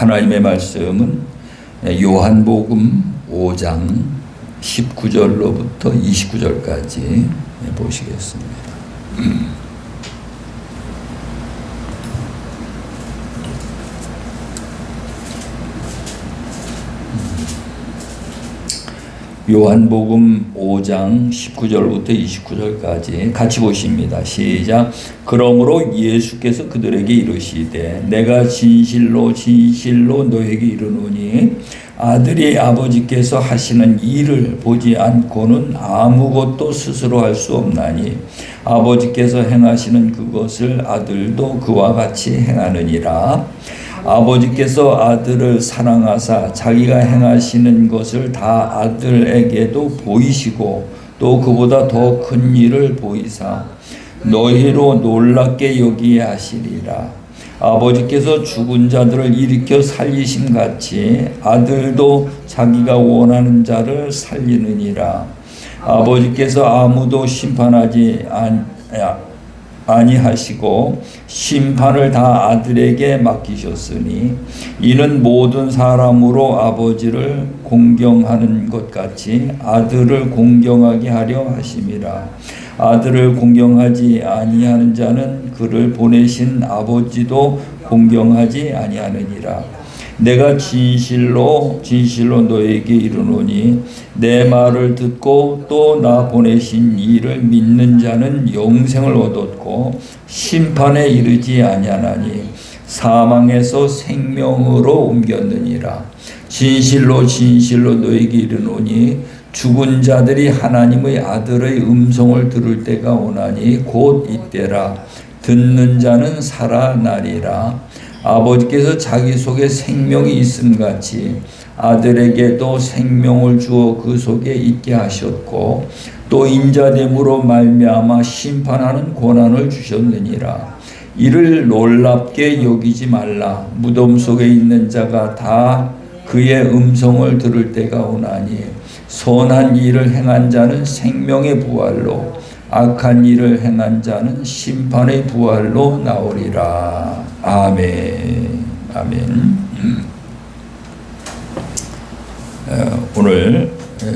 하나님의 말씀은 요한복음 5장 19절로부터 29절까지 보시겠습니다. 요한복음 5장 19절부터 29절까지 같이 보십니다. 시작. 그러므로 예수께서 그들에게 이르시되 내가 진실로 진실로 너에게 이르노니 아들이 아버지께서 하시는 일을 보지 않고는 아무것도 스스로 할 수 없나니 아버지께서 행하시는 그것을 아들도 그와 같이 행하느니라. 아버지께서 아들을 사랑하사 자기가 행하시는 것을 다 아들에게도 보이시고 또 그보다 더 큰 일을 보이사 너희로 놀랍게 여기게 하시리라. 아버지께서 죽은 자들을 일으켜 살리심 같이 아들도 자기가 원하는 자를 살리느니라. 아버지께서 아무도 심판하지 아니하시고 심판을 다 아들에게 맡기셨으니 이는 모든 사람으로 아버지를 공경하는 것 같이 아들을 공경하게 하려 하심이라. 아들을 공경하지 아니하는 자는 그를 보내신 아버지도 공경하지 아니하느니라. 내가 진실로 진실로 너에게 이르노니 내 말을 듣고 또 나 보내신 이를 믿는 자는 영생을 얻었고 심판에 이르지 아니하나니 사망에서 생명으로 옮겼느니라. 진실로 진실로 너에게 이르노니 죽은 자들이 하나님의 아들의 음성을 들을 때가 오나니 곧 이때라. 듣는 자는 살아나리라. 아버지께서 자기 속에 생명이 있음같이 아들에게도 생명을 주어 그 속에 있게 하셨고 또 인자됨으로 말미암아 심판하는 권한을 주셨느니라. 이를 놀랍게 여기지 말라. 무덤 속에 있는 자가 다 그의 음성을 들을 때가 오나니 선한 일을 행한 자는 생명의 부활로 악한 일을 행한 자는 심판의 부활로 나오리라. 아멘. 아멘. 오늘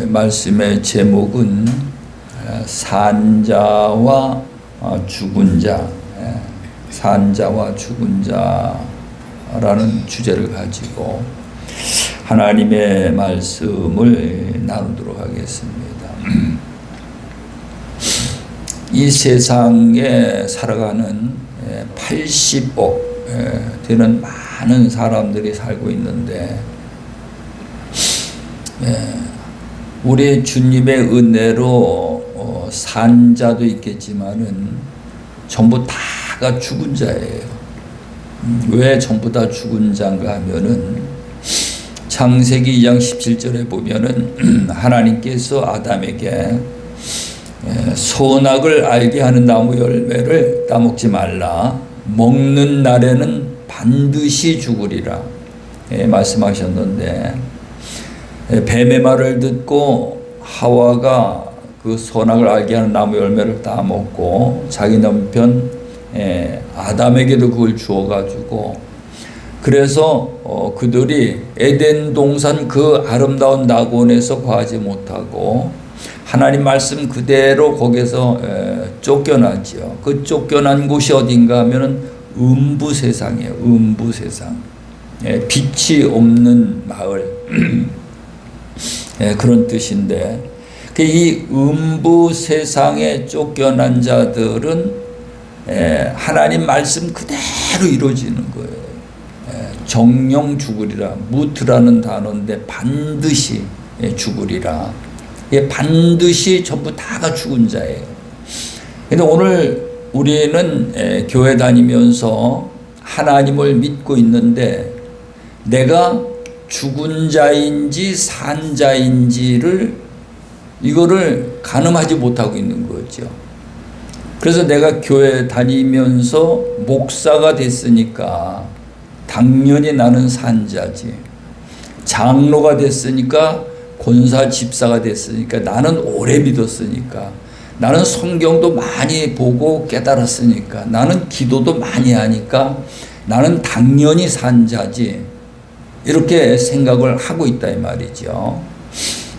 말씀의 제목은 산자와 죽은 자, 산자와 죽은 자라는 주제를 가지고 하나님의 말씀을 나누도록 하겠습니다. 이 세상에 살아가는 80억 되는 많은 사람들이 살고 있는데 우리 주님의 은혜로 산자도 있겠지만은 전부 다가 죽은 자예요. 왜 전부 다 죽은 자인가 하면은 창세기 2장 17절에 보면은 하나님께서 아담에게 선악을 알게 하는 나무 열매를 따먹지 말라. 먹는 날에는 반드시 죽으리라. 말씀하셨는데 뱀의 말을 듣고 하와가 그 선악을 알게 하는 나무 열매를 따먹고 자기 남편 아담에게도 그걸 주어가지고 그래서 그들이 에덴 동산 그 아름다운 낙원에서 거하지 못하고 하나님 말씀 그대로 거기서 쫓겨나지요. 그 쫓겨난 곳이 어딘가 하면은 음부 세상이에요. 음부 세상. 빛이 없는 마을. 그런 뜻인데 이 음부 세상에 쫓겨난 자들은 하나님 말씀 그대로 이루어지는 거예요. 정령 죽으리라. 무트라는 단어인데 반드시 죽으리라. 반드시 전부 다가 죽은 자예요. 근데 오늘 우리는 교회 다니면서 하나님을 믿고 있는데 내가 죽은 자인지 산 자인지를 이거를 가늠하지 못하고 있는 거죠. 그래서 내가 교회 다니면서 목사가 됐으니까 당연히 나는 산 자지. 장로가 됐으니까 권사 집사가 됐으니까 나는 오래 믿었으니까 나는 성경도 많이 보고 깨달았으니까 나는 기도도 많이 하니까 나는 당연히 산 자지. 이렇게 생각을 하고 있다 이 말이죠.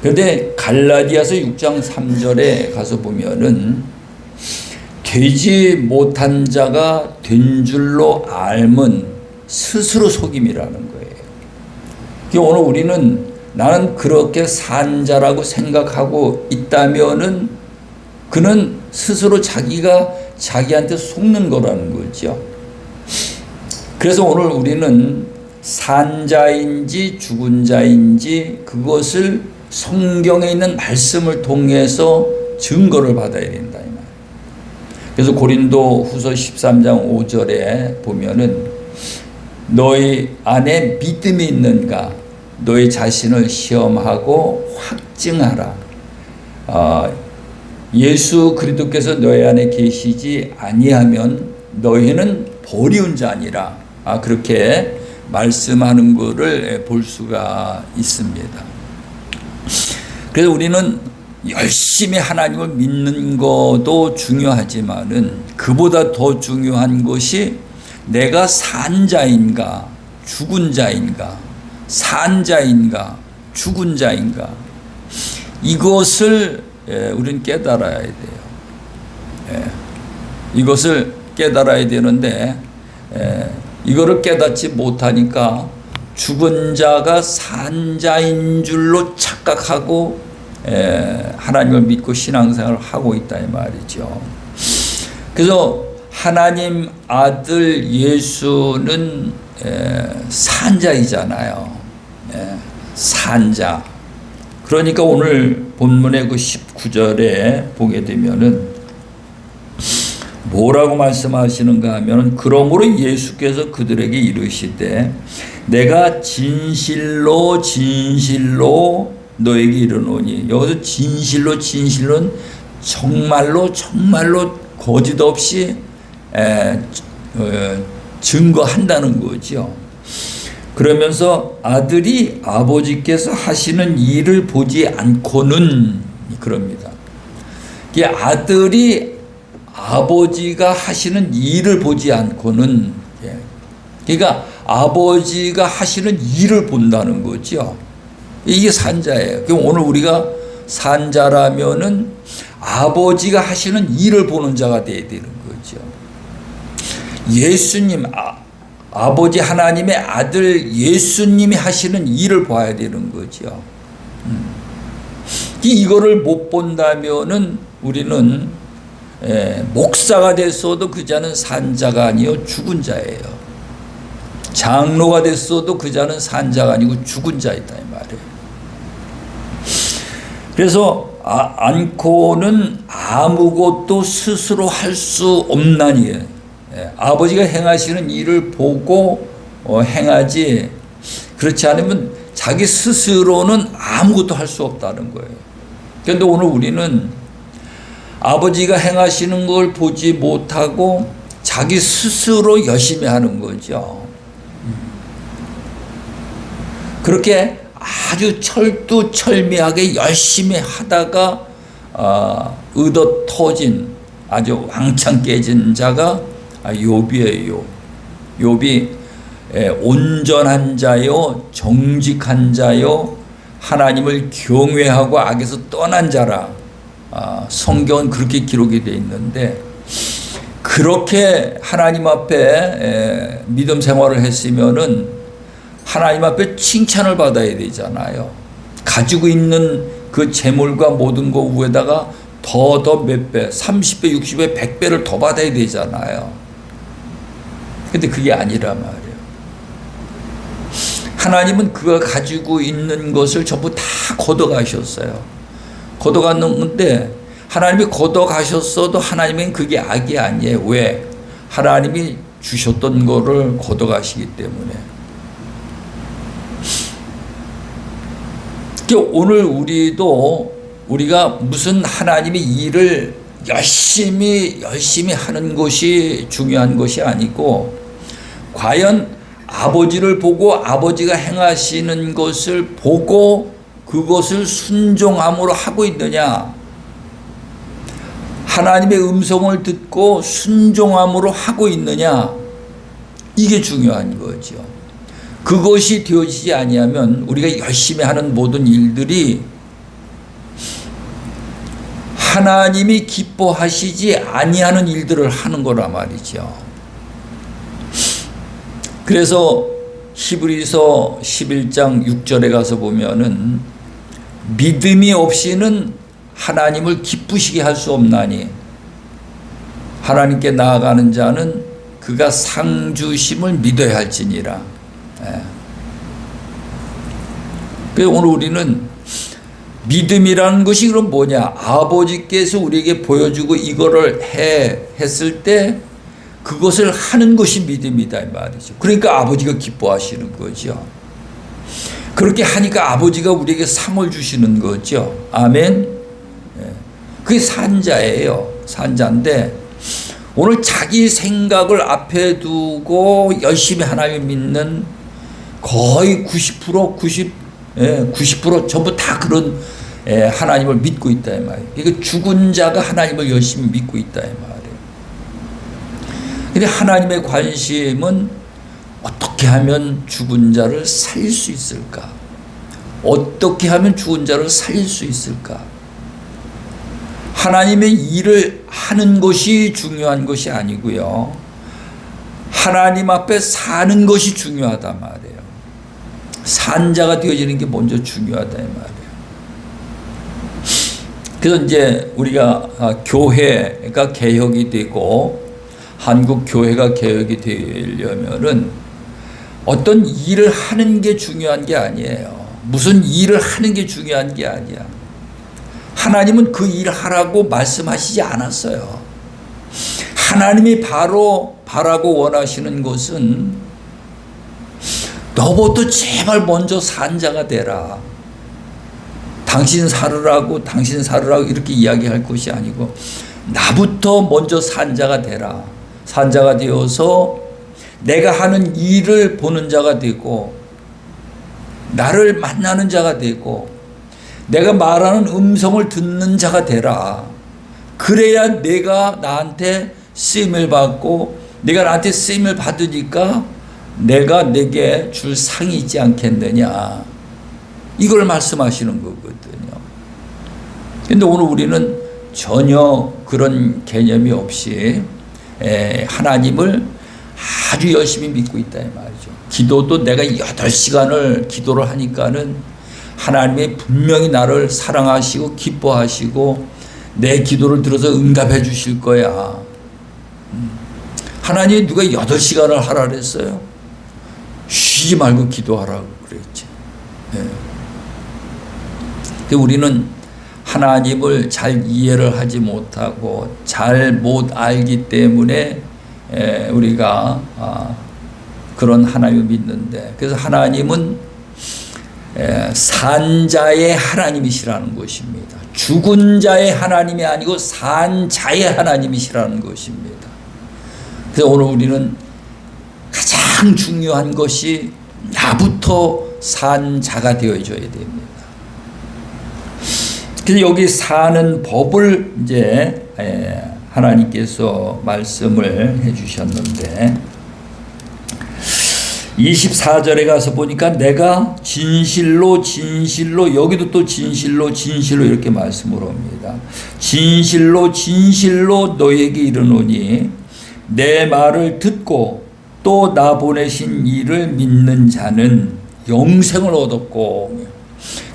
그런데 갈라디아서 6장 3절에 가서 보면은 되지 못한 자가 된 줄로 알면 스스로 속임이라는 거예요. 오늘 우리는 나는 그렇게 산 자라고 생각하고 있다면은 그는 스스로 자기가 자기한테 속는 거라는 거죠. 그래서 오늘 우리는 산 자인지 죽은 자인지 그것을 성경에 있는 말씀을 통해서 증거를 받아야 된다 이 말. 그래서 고린도 후서 13장 5절에 보면은 너희 안에 믿음이 있는가 너희 자신을 시험하고 확증하라. 예수 그리스도께서 너희 안에 계시지 아니하면 너희는 버리운 자니라. 그렇게 말씀하는 것을 볼 수가 있습니다. 그래서 우리는 열심히 하나님을 믿는 것도 중요하지만은 그보다 더 중요한 것이 내가 산 자인가 죽은 자인가 산 자인가 죽은 자인가 이것을 우리는 깨달아야 돼요. 이것을 깨달아야 되는데 이거를 깨닫지 못하니까 죽은 자가 산 자인 줄로 착각하고 하나님을 믿고 신앙생활을 하고 있다 이 말이죠. 그래서 하나님 아들 예수는 산 자이잖아요. 산 자. 그러니까 오늘 본문의 그 19절에 보게 되면은 뭐라고 말씀하시는가 하면 그러므로 예수께서 그들에게 이르시되 내가 진실로 진실로 너에게 이르노니 여기서 진실로 진실로는 정말로 정말로 거짓 없이 증거한다는 거죠. 그러면서 아들이 아버지께서 하시는 일을 보지 않고는 그럽니다. 이게 아들이 아버지가 하시는 일을 보지 않고는 그러니까 아버지가 하시는 일을 본다는 거죠. 이게 산자예요. 그럼 오늘 우리가 산자라면은 아버지가 하시는 일을 보는 자가 되어야 되는 거죠. 예수님 아버지 하나님의 아들 예수님이 하시는 일을 봐야 되는 거죠. 이거를 못 본다면은 우리는 목사가 됐어도 그 자는 산 자가 아니요 죽은 자예요. 장로가 됐어도 그 자는 산 자가 아니고 죽은 자이다 이 말이에요. 그래서 않고는 아무것도 스스로 할 수 없나니 아버지가 행하시는 일을 보고 행하지 그렇지 않으면 자기 스스로는 아무것도 할 수 없다는 거예요. 그런데 오늘 우리는 아버지가 행하시는 걸 보지 못하고 자기 스스로 열심히 하는 거죠. 그렇게 아주 철두철미하게 열심히 하다가 의도 터진 아주 왕창 깨진 자가 욥이에요. 욥이 온전한 자요 정직한 자요 하나님을 경외하고 악에서 떠난 자라 성경은 그렇게 기록이 되어 있는데 그렇게 하나님 앞에 믿음 생활을 했으면은 하나님 앞에 칭찬을 받아야 되잖아요. 가지고 있는 그 재물과 모든 것 위에다가 더 몇 배, 30배, 60배, 100배를 더 받아야 되잖아요. 근데 그게 아니란 말이에요. 하나님은 그가 가지고 있는 것을 전부 다 걷어가셨어요. 걷어갔는데 하나님이 걷어가셨어도 하나님은 그게 악이 아니에요. 왜? 하나님이 주셨던 거를 걷어가시기 때문에. 오늘 우리가 무슨 하나님의 일을 열심히 하는 것이 중요한 것이 아니고 과연 아버지를 보고 아버지가 행하시는 것을 보고 그것을 순종함으로 하고 있느냐, 하나님의 음성을 듣고 순종함으로 하고 있느냐, 이게 중요한 거죠. 그것이 되어지지 아니하면 우리가 열심히 하는 모든 일들이 하나님이 기뻐하시지 아니하는 일들을 하는 거라 말이죠. 그래서 히브리서 11장 6절에 가서 보면은 믿음이 없이는 하나님을 기쁘시게 할 수 없나니 하나님께 나아가는 자는 그가 상 주심을 믿어야 할지니라. 그래서 오늘 우리는 믿음이라는 것이 그럼 뭐냐? 아버지께서 우리에게 보여주고 이거를 했을 때 그것을 하는 것이 믿음이다 이 말이죠. 그러니까 아버지가 기뻐하시는 거죠. 그렇게 하니까 아버지가 우리에게 상을 주시는 거죠. 아멘. 그게 산자예요. 산자인데 오늘 자기 생각을 앞에 두고 열심히 하나님을 믿는 거의 90% 전부 다 그런 하나님을 믿고 있다 이 말이에요. 그러니까 죽은 자가 하나님을 열심히 믿고 있다 이 말이에요. 근데 하나님의 관심은 어떻게 하면 죽은 자를 살릴 수 있을까? 어떻게 하면 죽은 자를 살릴 수 있을까? 하나님의 일을 하는 것이 중요한 것이 아니고요. 하나님 앞에 사는 것이 중요하단 말이에요. 산자가 되어지는 게 먼저 중요하다 이 말이에요. 그래서 이제 우리가 교회가 개혁이 되고 한국 교회가 개혁이 되려면은 어떤 일을 하는 게 중요한 게 아니에요. 무슨 일을 하는 게 중요한 게 아니야. 하나님은 그 일을 하라고 말씀하시지 않았어요. 하나님이 바로 바라고 원하시는 것은 너부터 제발 먼저 산자가 되라. 당신 살으라고 이렇게 이야기할 것이 아니고 나부터 먼저 산자가 되라. 산자가 되어서 내가 하는 일을 보는 자가 되고 나를 만나는 자가 되고 내가 말하는 음성을 듣는 자가 되라. 그래야 내가 나한테 쓰임을 받고 내가 나한테 쓰임을 받으니까 내가 내게 줄 상이 있지 않겠느냐. 이걸 말씀하시는 거거든요. 그런데 오늘 우리는 전혀 그런 개념이 없이 하나님을 아주 열심히 믿고 있다 이 말이죠. 기도도 내가 8시간을 기도를 하니까는 하나님이 분명히 나를 사랑하시고 기뻐하시고 내 기도를 들어서 응답해 주실 거야. 하나님이 누가 8시간을 하라 그랬어요? 쉬지 말고 기도하라고 그랬지. 우리는 하나님을 잘 이해를 하지 못하고 잘 못 알기 때문에 우리가 그런 하나님을 믿는데, 그래서 하나님은 산자의 하나님이시라는 것입니다. 죽은 자의 하나님이 아니고 산자의 하나님이시라는 것입니다. 그래서 오늘 우리는 가장 중요한 것이 나부터 산자가 되어줘야 됩니다. 그래서 여기 사는 법을 이제 하나님께서 말씀을 해주셨는데 24절에 가서 보니까 내가 진실로 여기도 또 진실로 이렇게 말씀을 합니다. 진실로 너에게 이르노니 내 말을 듣고 또 나 보내신 이를 믿는 자는 영생을 얻었고,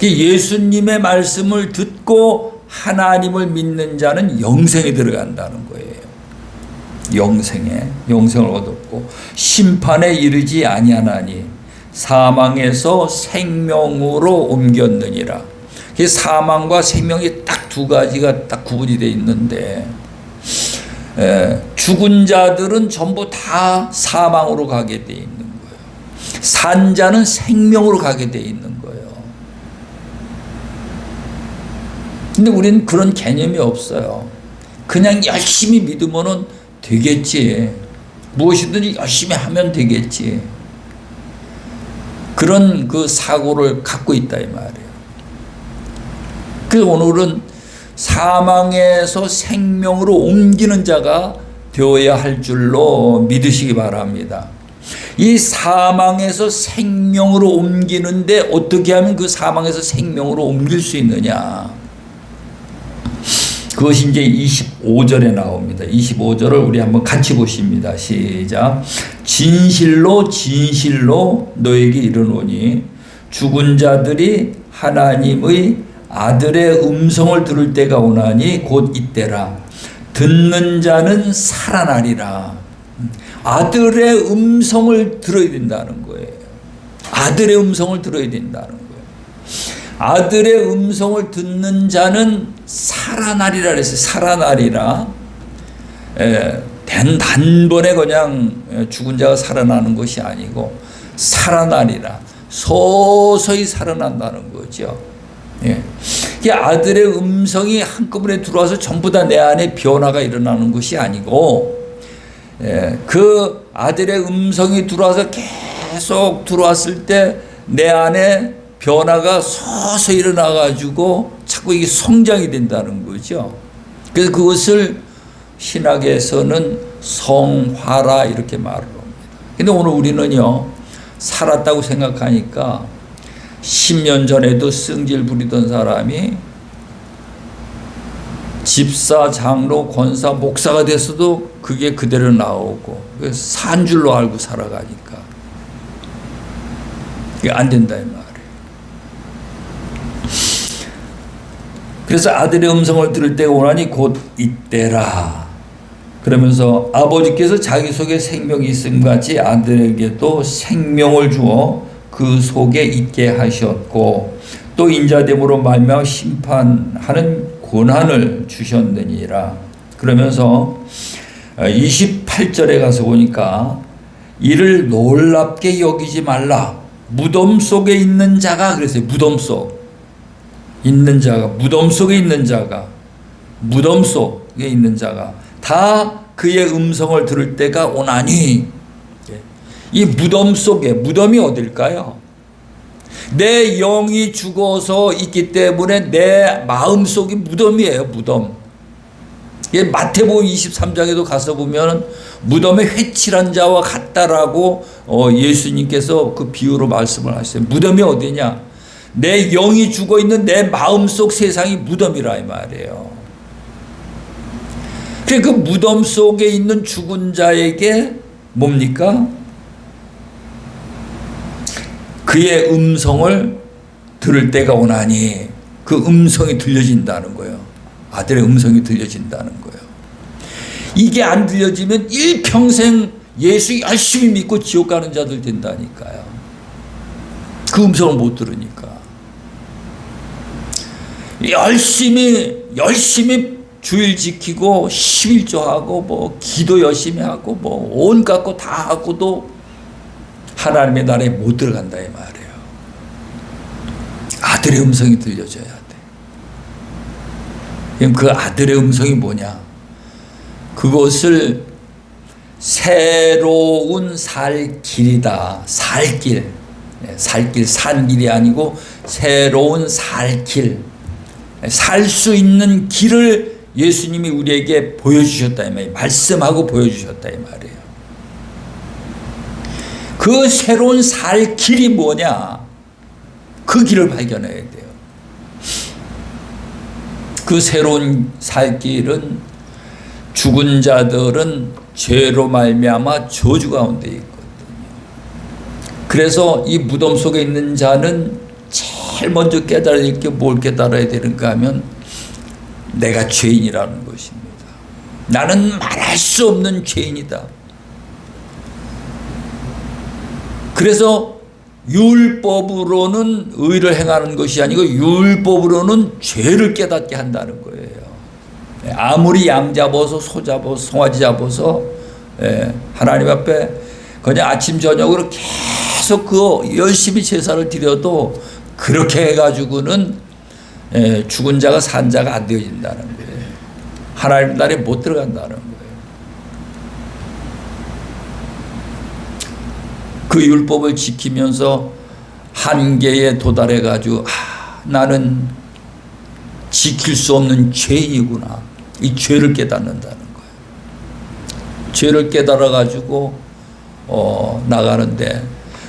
예수님의 말씀을 듣고 하나님을 믿는 자는 영생에 들어간다는 거예요. 영생을 얻었고 심판에 이르지 아니하나니 사망에서 생명으로 옮겼느니라. 사망과 생명이 딱 두 가지가 딱 구분이 되어 있는데 죽은 자들은 전부 다 사망으로 가게 되어 있는 거예요. 산 자는 생명으로 가게 되어 있는 거예요. 근데 우리는 그런 개념이 없어요. 그냥 열심히 믿으면은 되겠지. 무엇이든지 열심히 하면 되겠지. 그런 그 사고를 갖고 있다 이 말이에요. 그래서 오늘은 사망에서 생명으로 옮기는 자가 되어야 할 줄로 믿으시기 바랍니다. 이 사망에서 생명으로 옮기는데 어떻게 하면 그 사망에서 생명으로 옮길 수 있느냐. 그것이 이제 25절에 나옵니다. 25절을 우리 한번 같이 보십니다. 시작. 진실로 진실로 너에게 이르노니 죽은 자들이 하나님의 아들의 음성을 들을 때가 오나니 곧 이때라. 듣는 자는 살아나리라. 아들의 음성을 들어야 된다는 거예요. 아들의 음성을 들어야 된다는 거예요. 아들의 음성을 듣는 자는 살아나리라 그랬어요. 살아나리라. 단번에 그냥 죽은 자가 살아나는 것이 아니고 살아나리라. 서서히 살아난다는 거죠. 예. 이 아들의 음성이 한꺼번에 들어와서 전부 다 내 안에 변화가 일어나는 것이 아니고, 그 아들의 음성이 들어와서 계속 들어왔을 때 내 안에 변화가 서서히 일어나가지고 자꾸 이게 성장이 된다는 거죠. 그래서 그것을 신학에서는 성화라 이렇게 말을 합니다. 근데 오늘 우리는요, 살았다고 생각하니까 10년 전에도 승질 부리던 사람이 집사, 장로, 권사, 목사가 됐어도 그게 그대로 나오고 산 줄로 알고 살아가니까 그게 안 된다 이 말이에요. 그래서 아들의 음성을 들을 때가 오나니 곧 이때라. 그러면서 아버지께서 자기 속에 생명이 있음 같이 아들에게도 생명을 주어 그 속에 있게 하셨고 또 인자됨으로 말미암아 심판하는 권한을 주셨느니라. 그러면서 28절에 가서 보니까 이를 놀랍게 여기지 말라. 무덤 속에 있는 자가 그랬어요. 무덤 속 있는 자가, 무덤 속에 있는 자가, 무덤 속에 있는 자가 다 그의 음성을 들을 때가 오나니. 이 무덤 속에, 무덤이 어딜까요? 내 영이 죽어서 있기 때문에 내 마음속이 무덤이에요. 무덤. 마태복음 23장에도 가서 보면 무덤에 회칠한 자와 같다라고 예수님께서 그 비유로 말씀을 하셨어요. 무덤이 어디냐? 내 영이 죽어 있는 내 마음속 세상이 무덤이라 이 말이에요. 그 무덤 속에 있는 죽은 자에게 뭡니까? 그의 음성을 들을 때가 오나니, 그 음성이 들려진다는 거예요. 아들의 음성이 들려진다는 거예요. 이게 안 들려지면 일평생 예수 열심히 믿고 지옥 가는 자들 된다니까요. 그 음성을 못 들으니까. 열심히 주일 지키고 11조하고 뭐 기도 열심히 하고 뭐 온갖 거 다 하고도 하나님의 나라에 못 들어간다 이 말이에요. 아들의 음성이 들려줘야 돼. 그럼 그 아들의 음성이 뭐냐? 그것을 새로운 살 길이다. 살 길. 살 길, 산 길이 아니고 새로운 살 길. 살 수 있는 길을 예수님이 우리에게 보여주셨다 이 말이에요. 말씀하고 보여주셨다 이 말이에요. 그 새로운 살 길이 뭐냐? 그 길을 발견해야 돼요. 그 새로운 살 길은 죽은 자들은 죄로 말미암아 저주 가운데 있거든요. 그래서 이 무덤 속에 있는 자는 제일 먼저 깨달을 게 뭘 깨달아야 되는가 하면 내가 죄인이라는 것입니다. 나는 말할 수 없는 죄인이다. 그래서 율법으로는 의를 행하는 것이 아니고 율법으로는 죄를 깨닫게 한다는 거예요. 아무리 양 잡아서 소 잡아서 송아지 잡아서 하나님 앞에 그냥 아침 저녁으로 계속 그 열심히 제사를 드려도 그렇게 해가지고는 죽은 자가 산 자가 안 되어진다는 거예요. 하나님 나라에 못 들어간다는 거예요. 그 율법을 지키면서 한계에 도달해가지고 나는 지킬 수 없는 죄인이구나. 이 죄를 깨닫는다는 거예요. 죄를 깨달아가지고 나가는데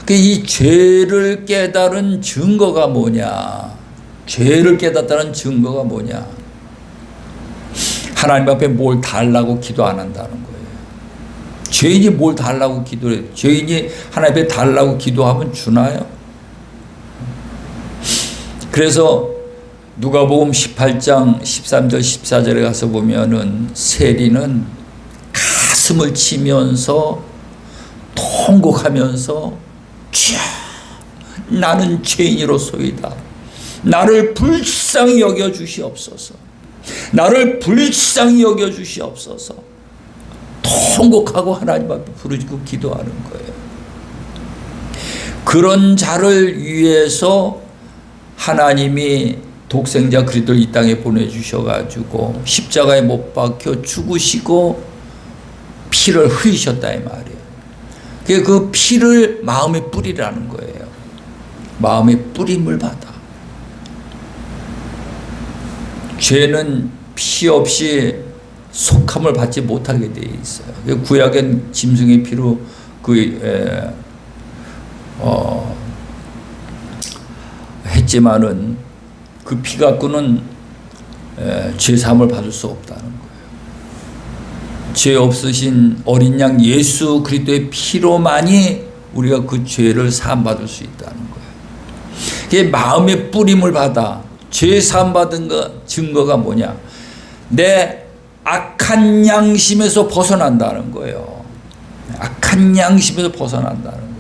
이 죄를 깨달은 증거가 뭐냐? 죄를 깨닫다는 증거가 뭐냐? 하나님 앞에 뭘 달라고 기도 안 한다는 거예요. 죄인이 뭘 달라고 기도해요? 죄인이 하나님 앞에 달라고 기도하면 주나요? 그래서 누가복음 18장 13절 14절에 가서 보면은 세리는 가슴을 치면서 통곡하면서 주여 나는 죄인이로소이다. 나를 불쌍히 여겨 주시옵소서. 나를 불쌍히 여겨 주시옵소서. 통곡하고 하나님 앞에 부르짖고 기도하는 거예요. 그런 자를 위해서 하나님이 독생자 그리스도를 이 땅에 보내주셔가지고 십자가에 못 박혀 죽으시고 피를 흘리셨다 이 말이에요. 그 피를 마음에 뿌리라는 거예요. 마음에 뿌림을 받아. 죄는 피 없이 속함을 받지 못하게 되어 있어요. 구약엔 짐승의 피로 했지만은 그 피 갖고는 죄 사함을 받을 수 없다는 거예요. 죄 없으신 어린 양 예수 그리스도의 피로만이 우리가 그 죄를 사함 받을 수 있다는 거예요. 그게 마음의 뿌림을 받아. 죄 사함 받은 증거가 뭐냐? 내 악한 양심에서 벗어난다는 거예요. 악한 양심에서 벗어난다는 거예요.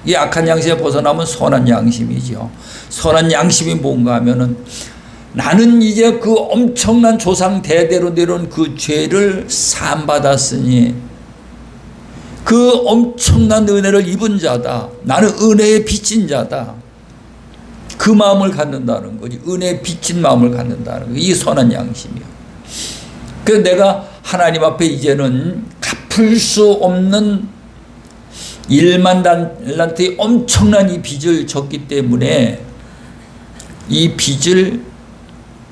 이 악한 양심에 벗어나면 선한 양심이죠. 선한 양심이 뭔가 하면은 나는 이제 그 엄청난 조상 대대로 내려온 그 죄를 사함받았으니 그 엄청난 은혜를 입은 자다. 나는 은혜에 빚진 자다. 그 마음을 갖는다는 거지. 은혜에 빚진 마음을 갖는다는 거. 이 선한 양심이야. 그래서 내가 하나님 앞에 이제는 갚을 수 없는 1만 달란트의 엄청난 이 빚을 졌기 때문에 이 빚을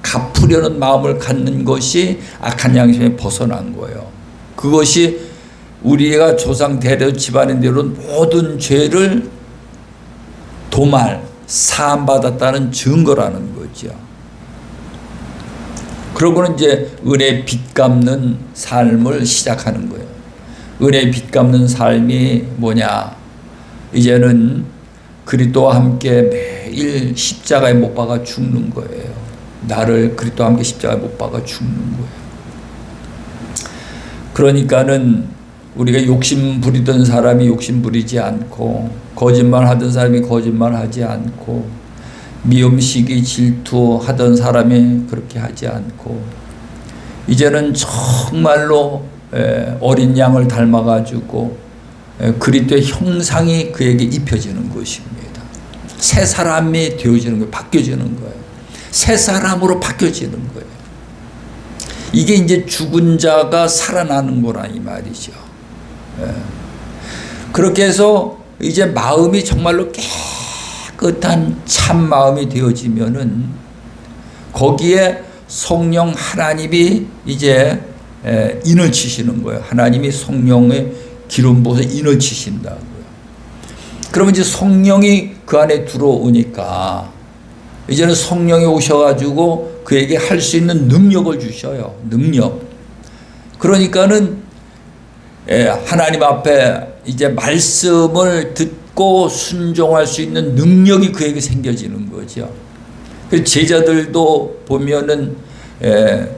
갚으려는 마음을 갖는 것이 악한 양심에 벗어난 거예요. 그것이 우리가 조상 대대 집안에 내려온 모든 죄를 도말, 사함받았다는 증거라는 거죠. 그러고는 이제 은혜 빚 갚는 삶을 시작하는 거예요. 은혜 빚 갚는 삶이 뭐냐? 이제는 그리스도와 함께 매일 십자가에 못 박아 죽는 거예요. 나를 그리스도와 함께 십자가에 못 박아 죽는 거예요. 그러니까는 우리가 욕심 부리던 사람이 욕심 부리지 않고, 거짓말 하던 사람이 거짓말 하지 않고, 미움, 시기, 질투 하던 사람이 그렇게 하지 않고, 이제는 정말로 어린 양을 닮아가지고 그리스도의 형상이 그에게 입혀지는 것입니다. 새 사람이 되어지는 거예요. 바뀌어지는 거예요. 새 사람으로 바뀌어지는 거예요. 이게 이제 죽은 자가 살아나는 거라 이 말이죠. 그렇게 해서 이제 마음이 정말로 깨끗한 참 마음이 되어지면은 거기에 성령 하나님이 이제 인을 치시는 거예요. 하나님이 성령의 기름 부어서 인을 치신다고요. 그러면 이제 성령이 그 안에 들어오니까 이제는 성령이 오셔가지고 그에게 할 수 있는 능력을 주셔요. 능력. 그러니까는 하나님 앞에 이제 말씀을 듣고 순종할 수 있는 능력이 그에게 생겨지는 거죠. 제자들도 보면은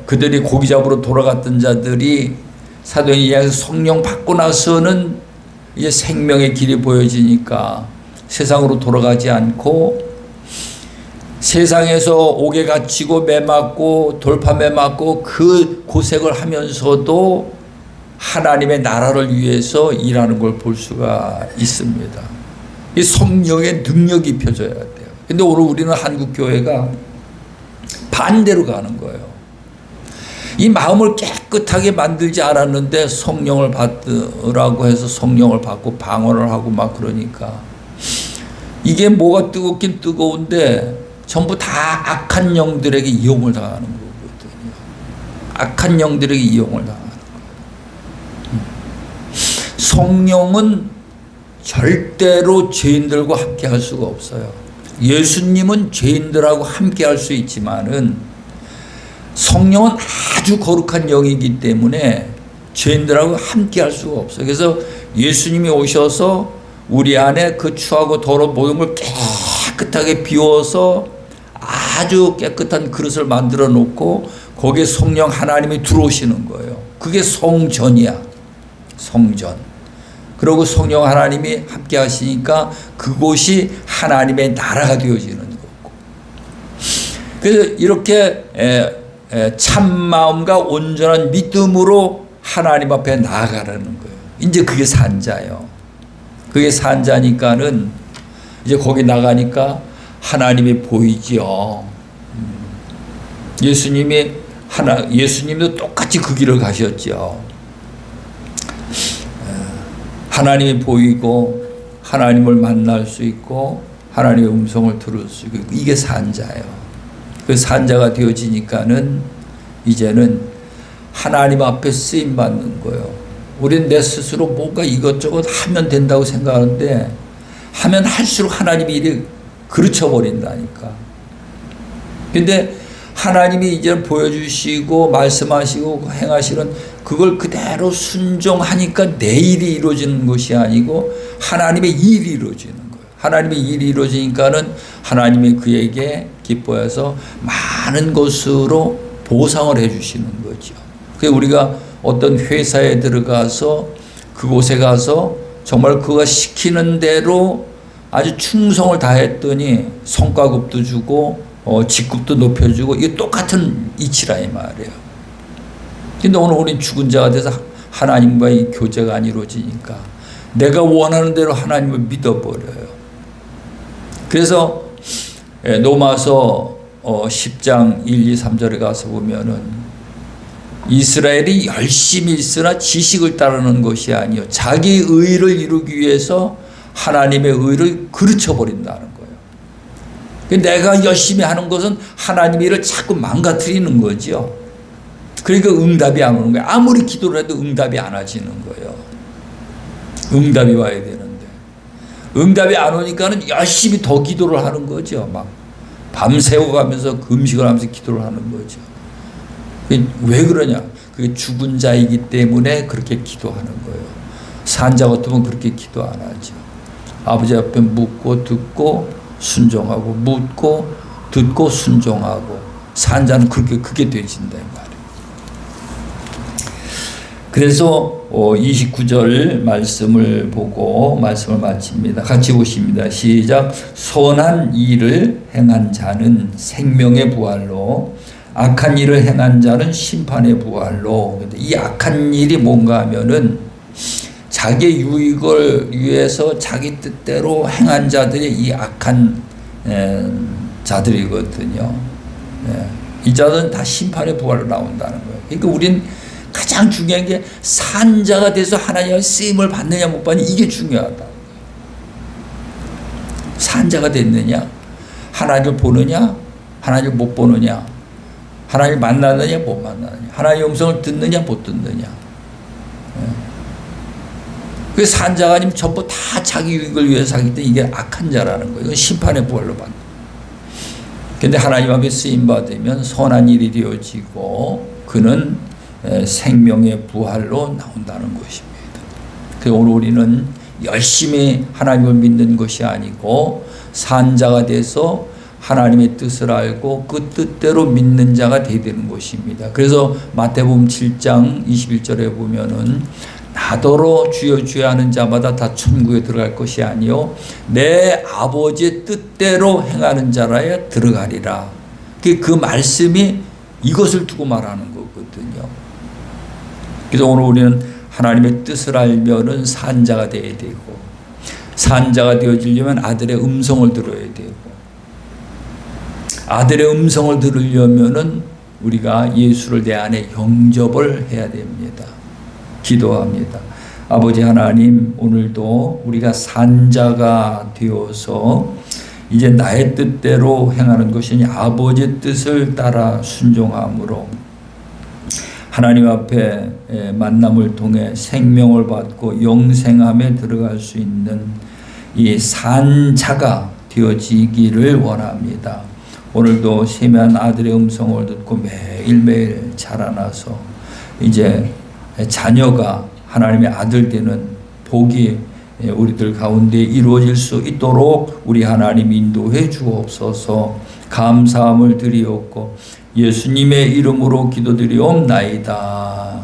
그들이 고기 잡으러 돌아갔던 자들이 사도행전 이야기에서 성령 받고 나서는 이제 생명의 길이 보여지니까 세상으로 돌아가지 않고 세상에서 옥에 갇히고 매 맞고 돌판매 맞고 그 고생을 하면서도 하나님의 나라를 위해서 일하는 걸 볼 수가 있습니다. 이 성령의 능력이 펴져야 돼요. 근데 오늘 우리는 한국 교회가 반대로 가는 거예요. 이 마음을 깨끗하게 만들지 않았는데 성령을 받으라고 해서 성령을 받고 방언을 하고 막 그러니까 이게 뭐가 뜨겁긴 뜨거운데 전부 다 악한 영들에게 이용을 당하는 거거든요. 악한 영들에게 이용을 당하는 거예요. 성령은 절대로 죄인들과 함께 할 수가 없어요. 예수님은 죄인들하고 함께 할 수 있지만은 성령은 아주 거룩한 영이기 때문에 죄인들하고 함께 할 수가 없어요. 그래서 예수님이 오셔서 우리 안에 그 추하고 더러운 모든 걸 깨끗하게 비워서 아주 깨끗한 그릇을 만들어 놓고 거기에 성령 하나님이 들어오시는 거예요. 그게 성전이야. 성전. 그리고 성령 하나님이 함께 하시니까 그곳이 하나님의 나라가 되어지는 거고. 그래서 이렇게 참 마음과 온전한 믿음으로 하나님 앞에 나아가라는 거예요. 이제 그게 산자예요. 그게 산자니까는 이제 거기 나가니까 하나님이 보이지요. 예수님도 똑같이 그 길을 가셨죠. 하나님이 보이고 하나님을 만날 수 있고 하나님의 음성을 들을 수 있고 이게 산자예요. 그 산자가 되어지니까는 이제는 하나님 앞에 쓰임 받는 거예요. 우린 내 스스로 뭔가 이것저것 하면 된다고 생각하는데 하면 할수록 하나님이 이렇게 그르쳐 버린다니까. 근데 하나님이 이제 보여주시고 말씀하시고 행하시는 그걸 그대로 순종하니까 내 일이 이루어지는 것이 아니고 하나님의 일이 이루어지는 거예요. 하나님의 일이 이루어지니까는 하나님이 그에게 기뻐해서 많은 것으로 보상을 해주시는 거죠. 그래서 우리가 어떤 회사에 들어가서 그곳에 가서 정말 그가 시키는 대로 아주 충성을 다했더니 성과급도 주고 직급도 높여주고 이게 똑같은 이치라 이 말이에요. 근데 오늘 우린 죽은 자가 돼서 하나님과의 교제가 안 이루어지니까 내가 원하는 대로 하나님을 믿어버려요. 그래서 로마서 10장 1, 2, 3절에 가서 보면은 이스라엘이 열심히 있으나 지식을 따르는 것이 아니요 자기 의를 이루기 위해서 하나님의 의를 그르쳐버린다는 거예요. 내가 열심히 하는 것은 하나님의 일을 자꾸 망가뜨리는 거죠. 그러니까 응답이 안 오는 거예요. 아무리 기도를 해도 응답이 안 와지는 거예요. 응답이 와야 되는데 응답이 안 오니까는 열심히 더 기도를 하는 거죠. 막 밤새워 가면서 금식을 하면서 기도를 하는 거죠. 왜 그러냐? 그게 죽은 자이기 때문에 그렇게 기도하는 거예요. 산 자 같으면 그렇게 기도 안 하죠. 아버지 앞에 묻고 듣고 순종하고 묻고 듣고 순종하고 산 자는 그게 되어진다 이 말이에요. 그래서 29절 말씀을 보고 말씀을 마칩니다. 같이 보십니다. 시작. 선한 일을 행한 자는 생명의 부활로 악한 일을 행한 자는 심판의 부활로. 이 악한 일이 뭔가 하면은 자기 유익을 위해서 자기 뜻대로 행한 자들이 이 악한 자들이거든요. 이 자들은 다 심판의 부활로 나온다는 거예요. 그러니까 우린 가장 중요한 게 산자가 돼서 하나님의 쓰임을 받느냐 못 받느냐 이게 중요하다. 산자가 됐느냐, 하나님을 보느냐, 하나님을 못 보느냐, 하나님을 만나느냐 못 만나느냐, 하나님의 음성을 듣느냐 못 듣느냐. 그 산자가 아니면 전부 다 자기 유익을 위해서 하기 때문에 이게 악한 자라는 거예요. 이건 심판의 부활로 받는 거예요. 그런데 하나님 앞에 쓰임 받으면 선한 일이 되어지고 그는 생명의 부활로 나온다는 것입니다. 그래서 오늘 우리는 열심히 하나님을 믿는 것이 아니고 산자가 돼서 하나님의 뜻을 알고 그 뜻대로 믿는 자가 되어야 되는 것입니다. 그래서 마태복음 7장 21절에 보면은 나더러 주여 주여 하는 자마다 다 천국에 들어갈 것이 아니요 내 아버지의 뜻대로 행하는 자라야 들어가리라. 그 말씀이 이것을 두고 말하는 거거든요. 그래서 오늘 우리는 하나님의 뜻을 알면은 산자가 되어야 되고 산자가 되어지려면 아들의 음성을 들어야 되고 아들의 음성을 들으려면은 우리가 예수를 내 안에 영접을 해야 됩니다. 기도합니다. 아버지 하나님, 오늘도 우리가 산자가 되어서 이제 나의 뜻대로 행하는 것이 아니라 아버지의 뜻을 따라 순종함으로 하나님 앞에 만남을 통해 생명을 받고 영생함에 들어갈 수 있는 이 산자가 되어지기를 원합니다. 오늘도 세미한 아들의 음성을 듣고 매일매일 자라나서 이제 자녀가 하나님의 아들 되는 복이 우리들 가운데 이루어질 수 있도록 우리 하나님 인도해 주옵소서. 감사함을 드리옵고 예수님의 이름으로 기도드리옵나이다.